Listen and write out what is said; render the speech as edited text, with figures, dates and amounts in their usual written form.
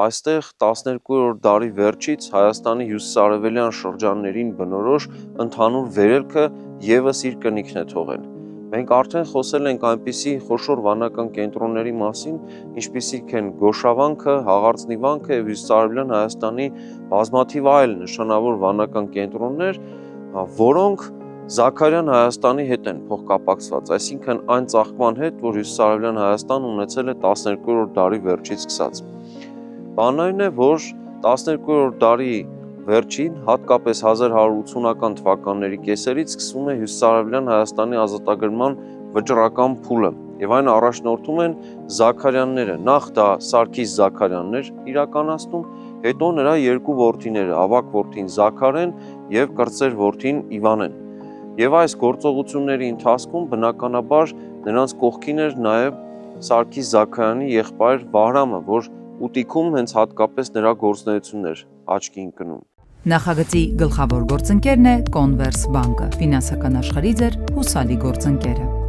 այստեղ 12-րդ դարի վերջից Հայաստանի հյուսիսարևելյան շրջաններին բնորոշ ընդհանուր վերելքը ևս իր կնիքն է թողել։ Մենք արդեն խոսել ենք այնպիսի խոշոր վանական կենտրոնների մասին, ինչպիսիք են Գոշավանքը, Հաղարծնի վանքը եւ հյուսիսարևելյան Հայաստանի բազմաթիվ այլ նշանավոր վանական կենտրոններ, որոնք Զաքարյան Հայաստանի հետ են փոխկապակցված, այսինքն այն ծաղկման հետ, որ հյուսիսարևելյան Հայաստան ունեցել է 12-րդ դարի վերջից սկսած։ Բանն այն է, որ 12-րդ դարի վերջին, հատկապես 1180-ական թվականների կեսերից սկսում է հյուսիսարևելյան Հայաստանի ազատագրման վճռական փուլը, եւ այն առաջնորդում են Զաքարյանները, նախ դա Սարգիս Զաքարյանն էր իրականացնում, հետո նրա երկու որդիները, ավագ որդին Զաքարեն եւ կրտսեր որդին Իվանեն։ Եվ այս գործողությունների ընթացքում բնականաբար նրանց կողքին էր նաև Սարգիս Զաքարյանի եղբայր Վահրամը, որ ուտիքում հենց հատկապես նրա գործունեությունն էր աչքի ընկնում։ Նախագծի գլխավոր գործընկերն է Կոնվերս բանկը, ֆինանսական աշխարհի ձեր հուսալի գործընկերը։